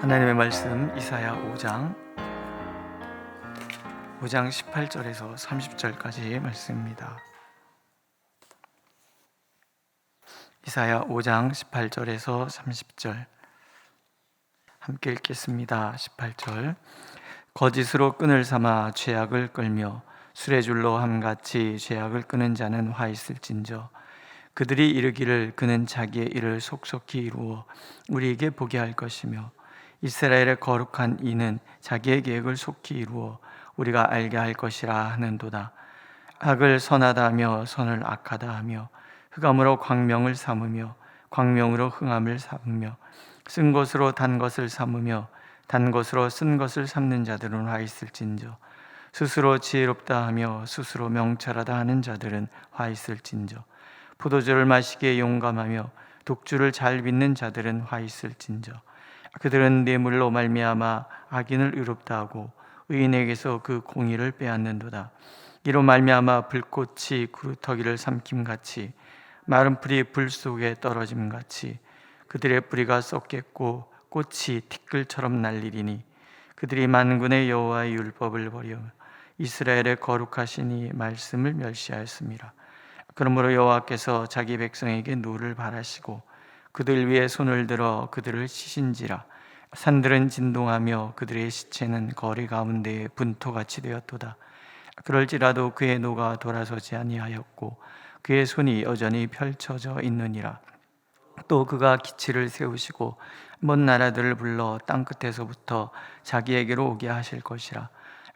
하나님의 말씀 이사야 5장 18절에서 30절까지의 말씀입니다. 이사야 5장 18절에서 30절 함께 읽겠습니다. 18절 거짓으로 끈을 삼아 죄악을 끌며 수레줄로 함같이 죄악을 끄는 자는 화 있을진저 그들이 이르기를 그는 자기의 일을 속속히 이루어 우리에게 보게 할 것이며 이스라엘의 거룩한 이는 자기의 계획을 속히 이루어 우리가 알게 할 것이라 하는도다. 악을 선하다 하며 선을 악하다 하며 흑암으로 광명을 삼으며 광명으로 흥함을 삼으며 쓴 것으로 단 것을 삼으며 단 것으로 쓴 것을 삼는 자들은 화 있을진저 스스로 지혜롭다 하며 스스로 명철하다 하는 자들은 화 있을진저 포도주를 마시기에 용감하며 독주를 잘 빚는 자들은 화 있을진저 그들은 뇌물로 말미암아 악인을 의롭다 하고 의인에게서 그 공의를 빼앗는도다. 이로 말미암아 불꽃이 구루터기를 삼킴같이 마른 풀이 불 속에 떨어짐같이 그들의 뿌리가 썩겠고 꽃이 티끌처럼 날리리니 그들이 만군의 여호와의 율법을 버려 이스라엘의 거룩하신 이 말씀을 멸시하였습니다. 그러므로 여호와께서 자기 백성에게 노를 바라시고 그들 위에 손을 들어 그들을 치신지라. 산들은 진동하며 그들의 시체는 거리 가운데에 분토같이 되었도다. 그럴지라도 그의 노가 돌아서지 아니하였고 그의 손이 여전히 펼쳐져 있느니라. 또 그가 기치를 세우시고 먼 나라들을 불러 땅끝에서부터 자기에게로 오게 하실 것이라.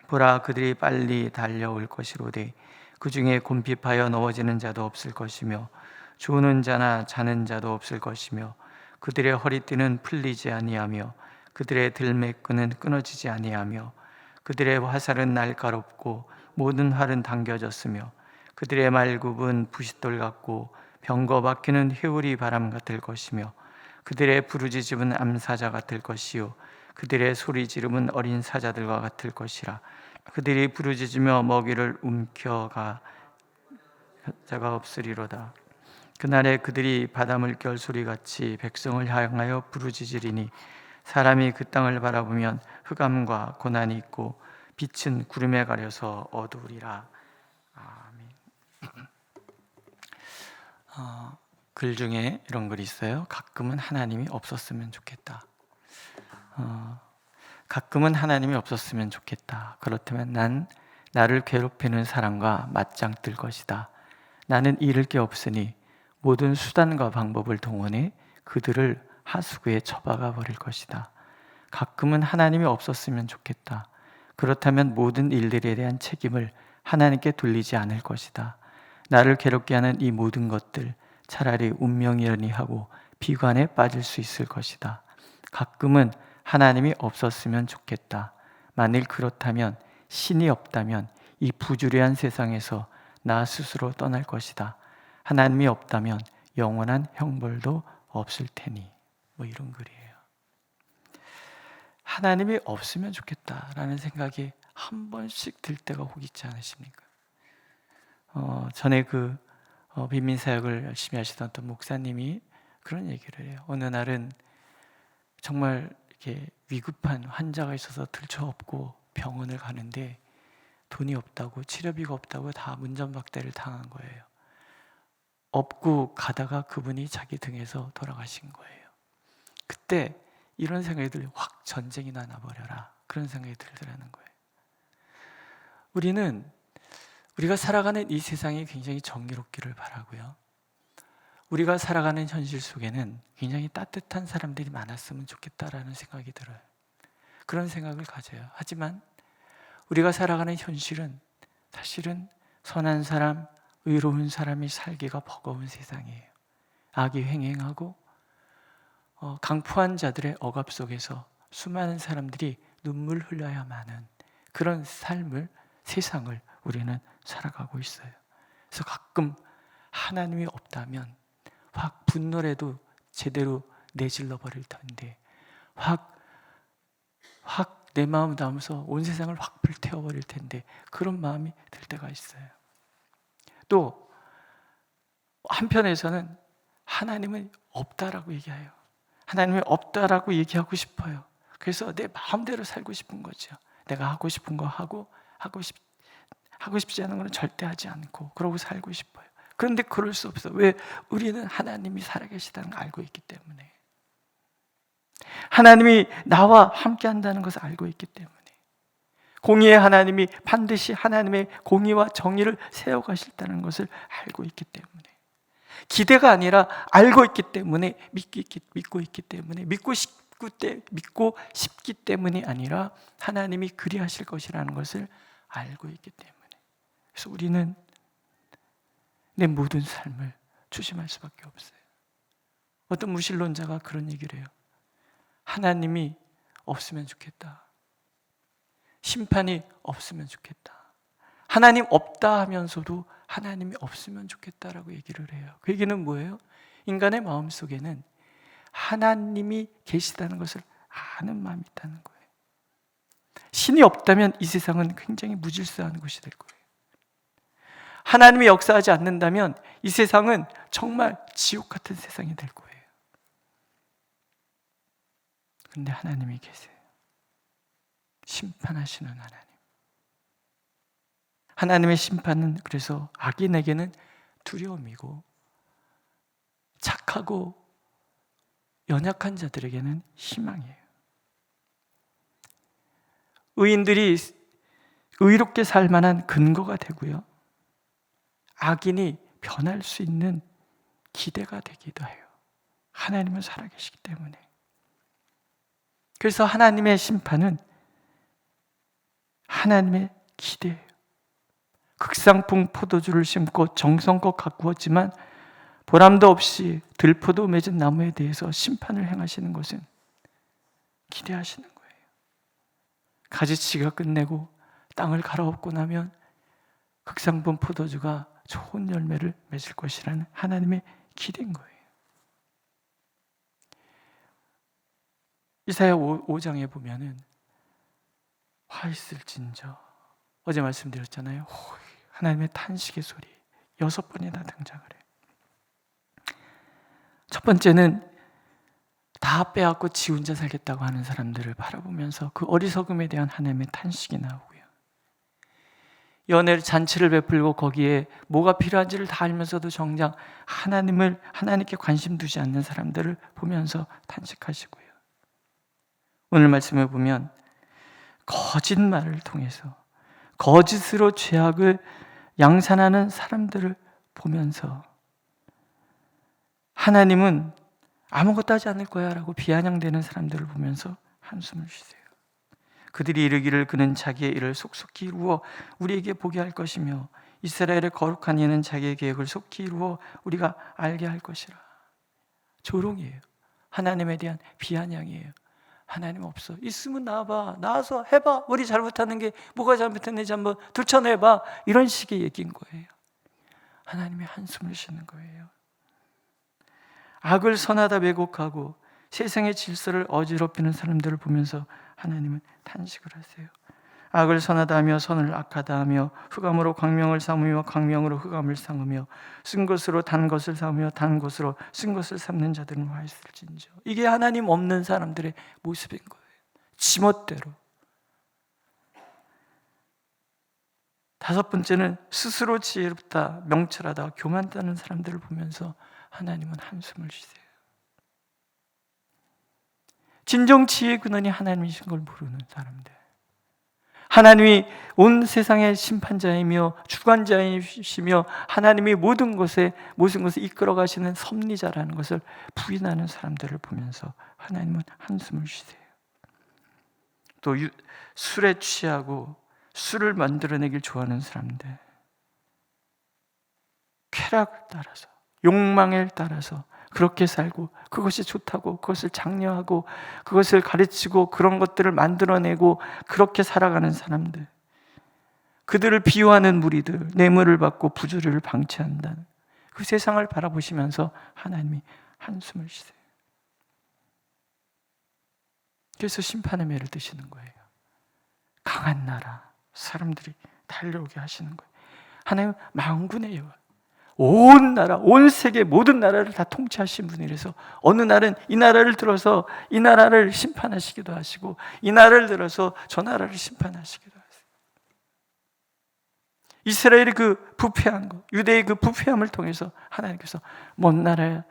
보라, 그들이 빨리 달려올 것이로되 그 중에 곰핍하여 넘어지는 자도 없을 것이며 주우는 자나 자는 자도 없을 것이며 그들의 허리띠는 풀리지 아니하며 그들의 들매끈은 끊어지지 아니하며 그들의 화살은 날카롭고 모든 활은 당겨졌으며 그들의 말굽은 부싯돌 같고 병거 박히는 회오리 바람 같을 것이며 그들의 부르짖음은 암사자 같을 것이요 그들의 소리 지름은 어린 사자들과 같을 것이라. 그들이 부르짖으며 먹이를 움켜가 자가 없으리로다. 그날에 그들이 바닷물결 소리같이 백성을 향하여 부르짖으리니 사람이 그 땅을 바라보면 흑암과 고난이 있고 빛은 구름에 가려서 어두우리라. 아멘. 글 중에 이런 글이 있어요. 가끔은 하나님이 없었으면 좋겠다. 가끔은 하나님이 없었으면 좋겠다. 그렇다면 나를 괴롭히는 사람과 맞짱 뜰 것이다. 나는 잃을 게 없으니 모든 수단과 방법을 동원해 그들을 하수구에 처박아 버릴 것이다. 가끔은 하나님이 없었으면 좋겠다. 그렇다면 모든 일들에 대한 책임을 하나님께 돌리지 않을 것이다. 나를 괴롭게 하는 이 모든 것들 차라리 운명이라니 하고 비관에 빠질 수 있을 것이다. 가끔은 하나님이 없었으면 좋겠다. 만일 그렇다면 신이 없다면 이 부주의한 세상에서 나 스스로 떠날 것이다. 하나님이 없다면 영원한 형벌도 없을 테니. 이런 글이에요. 하나님이 없으면 좋겠다라는 생각이 한 번씩 들 때가 혹 있지 않으십니까? 전에 빈민 사역을 열심히 하시던 어떤 목사님이 그런 얘기를 해요. 어느 날은 정말 이렇게 위급한 환자가 있어서 들쳐업고 병원을 가는데 돈이 없다고, 치료비가 없다고 다 문전박대를 당한 거예요. 업고 가다가 그분이 자기 등에서 돌아가신 거예요. 그때 이런 생각이 들어요. 확 전쟁이나 나버려라. 그런 생각이 들더라는 거예요. 우리가 살아가는 이 세상이 굉장히 정의롭기를 바라고요. 우리가 살아가는 현실 속에는 굉장히 따뜻한 사람들이 많았으면 좋겠다라는 생각이 들어요. 그런 생각을 가져요. 하지만 우리가 살아가는 현실은 사실은 선한 사람, 의로운 사람이 살기가 버거운 세상이에요. 악이 횡행하고 강포한 자들의 억압 속에서 수많은 사람들이 눈물 흘려야만 하는 그런 세상을 우리는 살아가고 있어요. 그래서 가끔 하나님이 없다면 확 분노라도 제대로 내질러 버릴 텐데 확 내 마음 담아서 온 세상을 확 불태워 버릴 텐데 그런 마음이 들 때가 있어요. 또 한편에서는 하나님은 없다라고 얘기해요. 하나님이 없다라고 얘기하고 싶어요. 그래서 내 마음대로 살고 싶은 거죠. 내가 하고 싶은 거 하고 하고 싶지 않은 거는 절대 하지 않고 그러고 살고 싶어요. 그런데 그럴 수 없어. 왜? 우리는 하나님이 살아계시다는 걸 알고 있기 때문에, 하나님이 나와 함께 한다는 것을 알고 있기 때문에, 공의의 하나님이 반드시 하나님의 공의와 정의를 세워가실다는 것을 알고 있기 때문에, 기대가 아니라 알고 있기 때문에 믿고 있기 때문에, 믿고 싶기 때문이 아니라 하나님이 그리하실 것이라는 것을 알고 있기 때문에, 그래서 우리는 내 모든 삶을 조심할 수밖에 없어요. 어떤 무신론자가 그런 얘기를 해요. 하나님이 없으면 좋겠다. 심판이 없으면 좋겠다. 하나님 없다 하면서도 하나님이 없으면 좋겠다라고 얘기를 해요. 그 얘기는 뭐예요? 인간의 마음속에는 하나님이 계시다는 것을 아는 마음이 있다는 거예요. 신이 없다면 이 세상은 굉장히 무질서한 곳이 될 거예요. 하나님이 역사하지 않는다면 이 세상은 정말 지옥 같은 세상이 될 거예요. 그런데 하나님이 계세요. 심판하시는 하나님. 하나님의 심판은 그래서 악인에게는 두려움이고, 착하고 연약한 자들에게는 희망이에요. 의인들이 의롭게 살 만한 근거가 되고요, 악인이 변할 수 있는 기대가 되기도 해요. 하나님은 살아계시기 때문에. 그래서 하나님의 심판은 하나님의 기대예요. 극상품 포도주를 심고 정성껏 가꾸었지만 보람도 없이 들포도 맺은 나무에 대해서 심판을 행하시는 것은 기대하시는 거예요. 가지치기가 끝내고 땅을 갈아엎고 나면 극상품 포도주가 좋은 열매를 맺을 것이라는 하나님의 기대인 거예요. 이사야 5장에 보면은 화 있을진저, 어제 말씀드렸잖아요. 하나님의 탄식의 소리 6번이나 등장을 해요. 첫 번째는 다 빼앗고 지 혼자 살겠다고 하는 사람들을 바라보면서 그 어리석음에 대한 하나님의 탄식이 나오고요, 연애를 잔치를 베풀고 거기에 뭐가 필요한지를 다 알면서도 정작 하나님께 관심 두지 않는 사람들을 보면서 탄식하시고요, 오늘 말씀을 보면 거짓말을 통해서 거짓으로 죄악을 양산하는 사람들을 보면서 하나님은 아무것도 하지 않을 거야 라고 비아냥대는 사람들을 보면서 한숨을 쉬세요. 그들이 이르기를 그는 자기의 일을 속속히 이루어 우리에게 보게 할 것이며 이스라엘의 거룩한 이는 자기의 계획을 속히 이루어 우리가 알게 할 것이라. 조롱이에요. 하나님에 대한 비아냥이에요. 하나님 없어. 있으면 나와봐. 나와서 해봐. 우리 잘못하는 게 뭐가 잘못했는지 한번 들춰내봐. 이런 식의 얘기인 거예요. 하나님이 한숨을 쉬는 거예요. 악을 선하다 왜곡하고 세상의 질서를 어지럽히는 사람들을 보면서 하나님은 탄식을 하세요. 악을 선하다 하며 선을 악하다 하며 흑암으로 광명을 삼으며 광명으로 흑암을 삼으며 쓴 것으로 단 것을 삼으며 단 것으로 쓴 것을 삼는 자들은 화 있을진저. 이게 하나님 없는 사람들의 모습인 거예요. 지멋대로. 다섯 번째는 스스로 지혜롭다, 명철하다, 교만하다는 사람들을 보면서 하나님은 한숨을 쉬세요. 진정 지혜의 근원이 하나님이신 걸 모르는 사람들, 하나님이 온 세상의 심판자이며 주관자이시며 하나님이 모든 것을 이끌어 가시는 섭리자라는 것을 부인하는 사람들을 보면서 하나님은 한숨을 쉬세요. 또 술에 취하고 술을 만들어내길 좋아하는 사람들, 쾌락을 따라서 욕망에 따라서 그렇게 살고 그것이 좋다고 그것을 장려하고 그것을 가르치고 그런 것들을 만들어내고 그렇게 살아가는 사람들, 그들을 비유하는 무리들, 뇌물을 받고 부조리를 방치한다는 그 세상을 바라보시면서 하나님이 한숨을 쉬세요. 그래서 심판의 매를 드시는 거예요. 강한 나라, 사람들이 달려오게 하시는 거예요. 하나님 만군의 여호와, 온 나라, 온 세계 모든 나라를 다 통치하신 분이라서 어느 날은 이 나라를 들어서 이 나라를 심판하시기도 하시고 이 나라를 들어서 저 나라를 심판하시기도 하세요. 이스라엘의 그 부패한 것, 유대의 그 부패함을 통해서 하나님께서 먼 나라에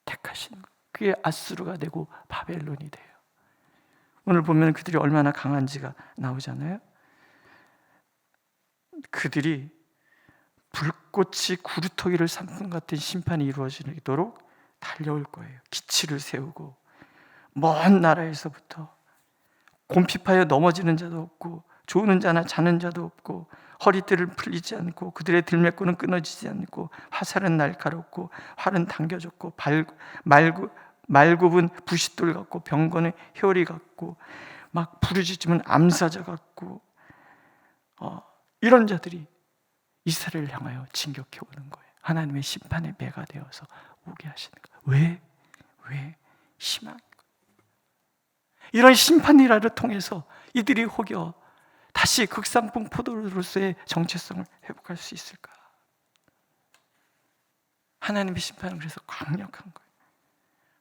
택하시는 것, 그게 아수르가 되고 바벨론이 돼요. 오늘 보면 그들이 얼마나 강한지가 나오잖아요. 그들이 불꽃이 구루터기를 삼는 같은 심판이 이루어지도록 달려올 거예요. 기치를 세우고 먼 나라에서부터 곰핍하여 넘어지는 자도 없고 조는 자나 자는 자도 없고 허리띠를 풀리지 않고 그들의 들매꽃은 끊어지지 않고 화살은 날카롭고 활은 당겨졌고 말굽은 부싯돌 같고 병건의 회오리 같고 막 부르짖으면 암사자 같고 이런 자들이 이스라엘을 향하여 진격해 오는 거예요. 하나님의 심판의 배가 되어서 오게 하시는 거예요. 왜? 희망인 거예요. 이런 심판이라를 통해서 이들이 혹여 다시 극상품 포도로서의 정체성을 회복할 수 있을까? 하나님의 심판은 그래서 강력한 거예요.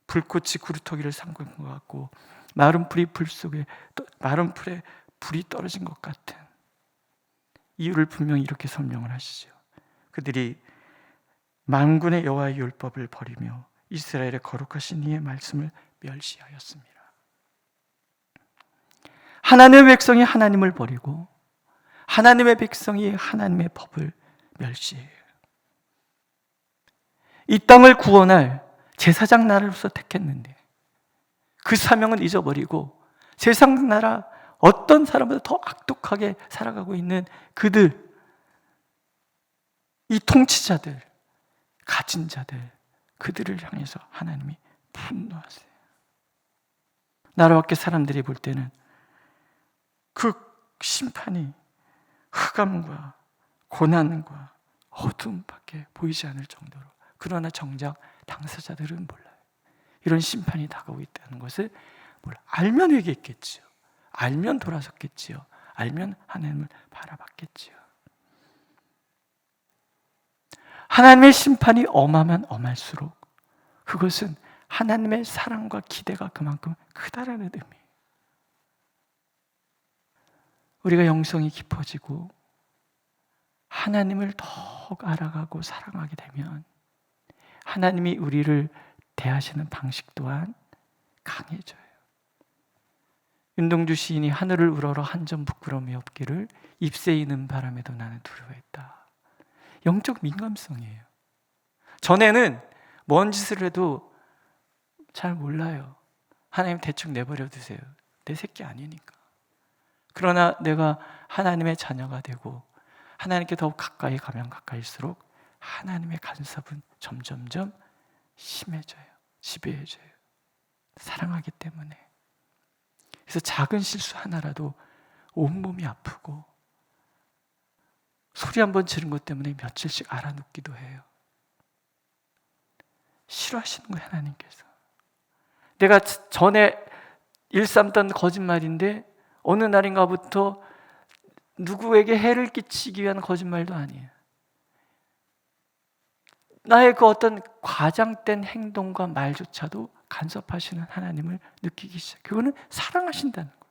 불꽃이 구루터기를 삼킨 것 같고 마른 풀이 불 속에 마른 풀에 불이 떨어진 것 같은 이유를 분명히 이렇게 설명을 하시죠. 그들이 만군의 여호와의 율법을 버리며 이스라엘의 거룩하신 이의 말씀을 멸시하였습니다. 하나님의 백성이 하나님을 버리고 하나님의 백성이 하나님의 법을 멸시해요. 이 땅을 구원할 제사장 나라로서 택했는데 그 사명을 잊어버리고 세상 나라 어떤 사람보다 더 악독하게 살아가고 있는 그들, 이 통치자들, 가진 자들, 그들을 향해서 하나님이 분노하세요. 나라 밖의 사람들이 볼 때는 그 심판이 흑암과 고난과 어둠밖에 보이지 않을 정도로, 그러나 정작 당사자들은 몰라요. 이런 심판이 다가오고 있다는 것을 알면 회개했겠지요. 알면 돌아섰겠지요. 알면 하나님을 바라봤겠지요. 하나님의 심판이 엄하면 엄할수록 그것은 하나님의 사랑과 기대가 그만큼 크다라는 의미예요. 우리가 영성이 깊어지고 하나님을 더욱 알아가고 사랑하게 되면 하나님이 우리를 대하시는 방식 또한 강해져요. 윤동주 시인이 하늘을 우러러 한 점 부끄러움이 없기를 잎새 이는 바람에도 나는 두려워했다. 영적 민감성이에요. 전에는 뭔 짓을 해도 잘 몰라요. 하나님 대충 내버려 두세요. 내 새끼 아니니까. 그러나 내가 하나님의 자녀가 되고 하나님께 더욱 가까이 가면 가까이일수록 하나님의 간섭은 점점점 심해져요. 지배해져요. 사랑하기 때문에. 그래서 작은 실수 하나라도 온몸이 아프고 소리 한번 지른 것 때문에 며칠씩 알아눕기도 해요. 싫어하시는 거예요, 하나님께서. 내가 전에 일삼던 거짓말인데 어느 날인가부터 누구에게 해를 끼치기 위한 거짓말도 아니에요. 나의 그 어떤 과장된 행동과 말조차도 간섭하시는 하나님을 느끼기 시작. 그거는 사랑하신다는 거예요.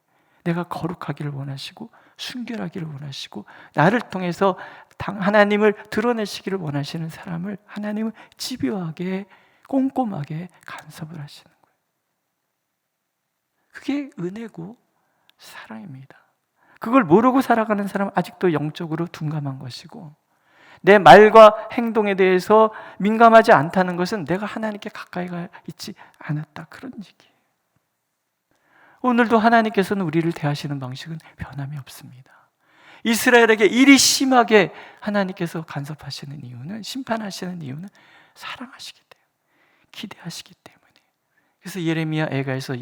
내가 거룩하기를 원하시고 순결하기를 원하시고 나를 통해서 하나님을 드러내시기를 원하시는 사람을 하나님은 집요하게 꼼꼼하게 간섭을 하시는 거예요. 그게 은혜고 사랑입니다. 그걸 모르고 살아가는 사람은 아직도 영적으로 둔감한 것이고, 내 말과 행동에 대해서 민감하지 않다는 것은 내가 하나님께 가까이 가 있지 않았다, 그런 얘기예요. 오늘도 하나님께서는 우리를 대하시는 방식은 변함이 없습니다. 이스라엘에게 이리 심하게 하나님께서 간섭하시는 이유는, 심판하시는 이유는 사랑하시기 때문에, 기대하시기 때문에. 그래서 예레미야 애가에서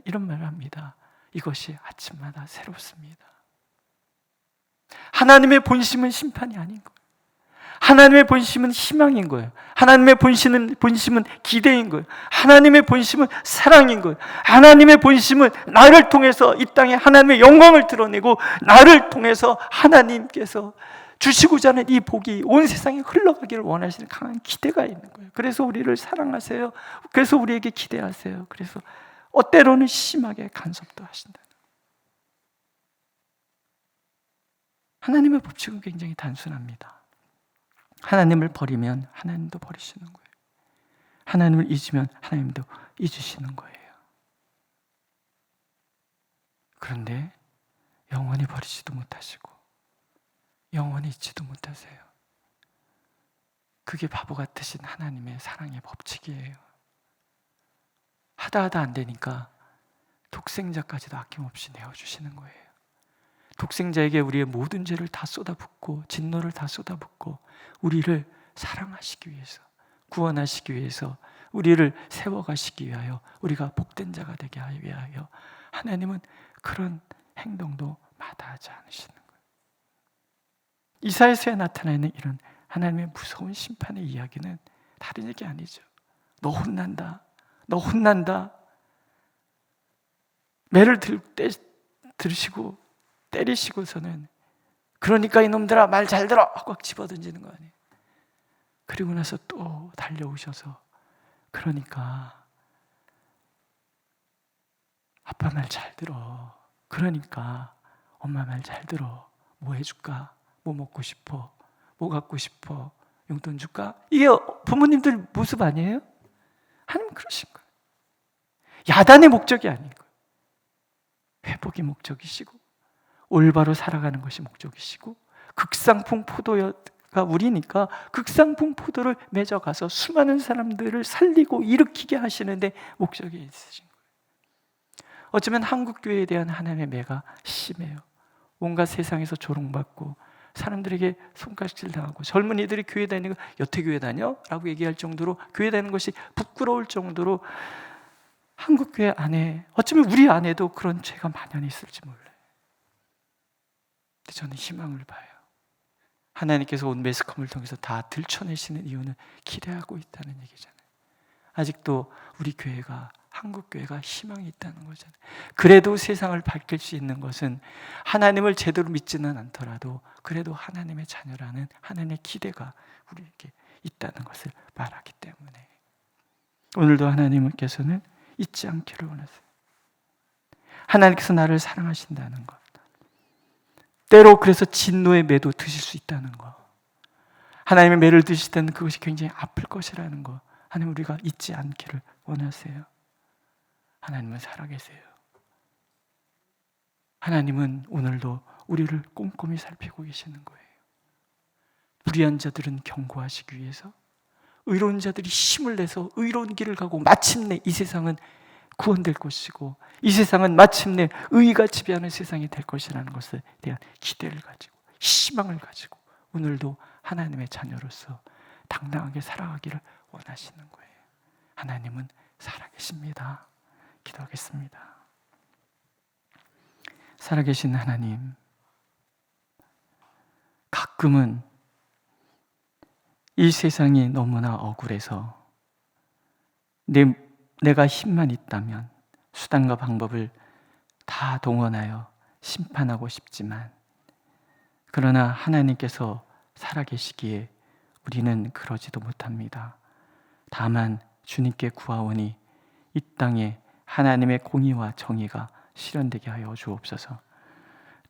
이런 말을 합니다. 이것이 아침마다 새롭습니다. 하나님의 본심은 심판이 아닌 거예요. 하나님의 본심은 희망인 거예요. 하나님의 본심은 기대인 거예요. 하나님의 본심은 사랑인 거예요. 하나님의 본심은 나를 통해서 이 땅에 하나님의 영광을 드러내고 나를 통해서 하나님께서 주시고자 하는 이 복이 온 세상에 흘러가기를 원하시는 강한 기대가 있는 거예요. 그래서 우리를 사랑하세요. 그래서 우리에게 기대하세요. 그래서 때로는 심하게 간섭도 하신다. 하나님의 법칙은 굉장히 단순합니다. 하나님을 버리면 하나님도 버리시는 거예요. 하나님을 잊으면 하나님도 잊으시는 거예요. 그런데 영원히 버리지도 못하시고 영원히 잊지도 못하세요. 그게 바보 같으신 하나님의 사랑의 법칙이에요. 하다 안 되니까 독생자까지도 아낌없이 내어주시는 거예요. 독생자에게 우리의 모든 죄를 다 쏟아붓고 진노를 다 쏟아붓고 우리를 사랑하시기 위해서, 구원하시기 위해서, 우리를 세워가시기 위하여, 우리가 복된 자가 되게 하기 위하여 하나님은 그런 행동도 마다하지 않으시는 거예요. 이사야서에 나타나는 이런 하나님의 무서운 심판의 이야기는 다른 얘기 아니죠. 너 혼난다. 너 혼난다. 매를 들으시고 때리시고서는 그러니까 이놈들아 말 잘 들어 하고 집어던지는 거 아니에요. 그리고 나서 또 달려오셔서 그러니까 아빠 말 잘 들어. 그러니까 엄마 말 잘 들어. 뭐 해줄까? 뭐 먹고 싶어? 뭐 갖고 싶어? 용돈 줄까? 이게 부모님들 모습 아니에요? 하나님 그러신 거예요. 야단의 목적이 아닌 거예요. 회복이 목적이시고 올바로 살아가는 것이 목적이시고 극상품 포도가 우리니까 극상품 포도를 맺어가서 수많은 사람들을 살리고 일으키게 하시는데 목적이 있으신 거예요. 어쩌면 한국교회에 대한 하나님의 매가 심해요. 온갖 세상에서 조롱받고 사람들에게 손가락질 당하고 젊은이들이 교회 다니는 거 여태 교회 다녀? 라고 얘기할 정도로 교회 다니는 것이 부끄러울 정도로 한국교회 안에 어쩌면 우리 안에도 그런 죄가 만연히 있을지 몰라요. 근데 저는 희망을 봐요. 하나님께서 온 매스컴을 통해서 다 들춰내시는 이유는 기대하고 있다는 얘기잖아요. 아직도 우리 교회가 한국교회가 희망이 있다는 거잖아요. 그래도 세상을 밝힐 수 있는 것은 하나님을 제대로 믿지는 않더라도 그래도 하나님의 자녀라는 하나님의 기대가 우리에게 있다는 것을 말하기 때문에 오늘도 하나님께서는 잊지 않기를 원하세요. 하나님께서 나를 사랑하신다는 것, 때로 그래서 진노의 매도 드실 수 있다는 것, 하나님의 매를 드실 때는 그것이 굉장히 아플 것이라는 것, 하나님 우리가 잊지 않기를 원하세요. 하나님은 살아계세요. 하나님은 오늘도 우리를 꼼꼼히 살피고 계시는 거예요. 불의한 자들은 경고하시기 위해서, 의로운 자들이 힘을 내서 의로운 길을 가고 마침내 이 세상은 구원될 것이고 이 세상은 마침내 의가 지배하는 세상이 될 것이라는 것에 대한 기대를 가지고 희망을 가지고 오늘도 하나님의 자녀로서 당당하게 살아가기를 원하시는 거예요. 하나님은 살아계십니다. 기도하겠습니다. 살아계신 하나님, 가끔은 이 세상이 너무나 억울해서 내가 힘만 있다면 수단과 방법을 다 동원하여 심판하고 싶지만 그러나 하나님께서 살아계시기에 우리는 그러지도 못합니다. 다만 주님께 구하오니 이 땅에 하나님의 공의와 정의가 실현되게 하여 주옵소서.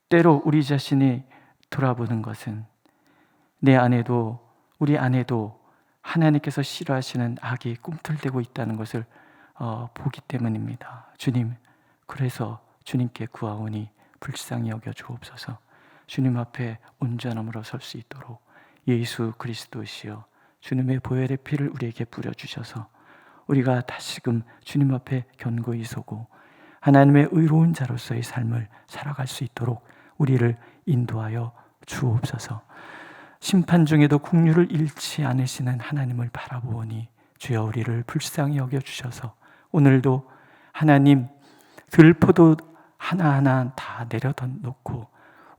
때로 우리 자신이 돌아보는 것은 내 안에도 우리 안에도 하나님께서 싫어하시는 악이 꿈틀대고 있다는 것을 보기 때문입니다. 주님, 그래서 주님께 구하오니 불쌍히 여겨 주옵소서. 주님 앞에 온전함으로 설 수 있도록 예수 그리스도시여 주님의 보혈의 피를 우리에게 뿌려주셔서 우리가 다시금 주님 앞에 견고히 서고 하나님의 의로운 자로서의 삶을 살아갈 수 있도록 우리를 인도하여 주옵소서. 심판 중에도 긍휼을 잃지 않으시는 하나님을 바라보니 주여 우리를 불쌍히 여겨주셔서 오늘도 하나님 들포도 하나하나 다 내려놓고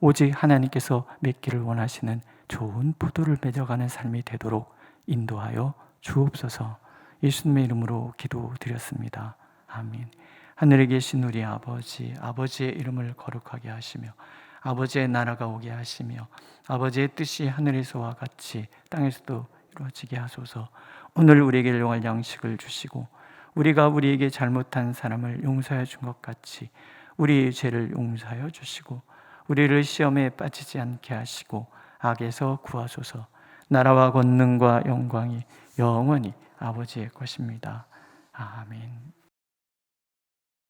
오직 하나님께서 맺기를 원하시는 좋은 포도를 맺어가는 삶이 되도록 인도하여 주옵소서. 예수님의 이름으로 기도드렸습니다. 아멘. 하늘에 계신 우리 아버지, 아버지의 이름을 거룩하게 하시며 아버지의 나라가 오게 하시며 아버지의 뜻이 하늘에서와 같이 땅에서도 이루어지게 하소서. 오늘 우리에게 일용할 양식을 주시고 우리가 우리에게 잘못한 사람을 용서해 준 것 같이 우리의 죄를 용서하여 주시고 우리를 시험에 빠지지 않게 하시고 악에서 구하소서. 나라와 권능과 영광이 영원히 아버지의 것입니다. 아멘.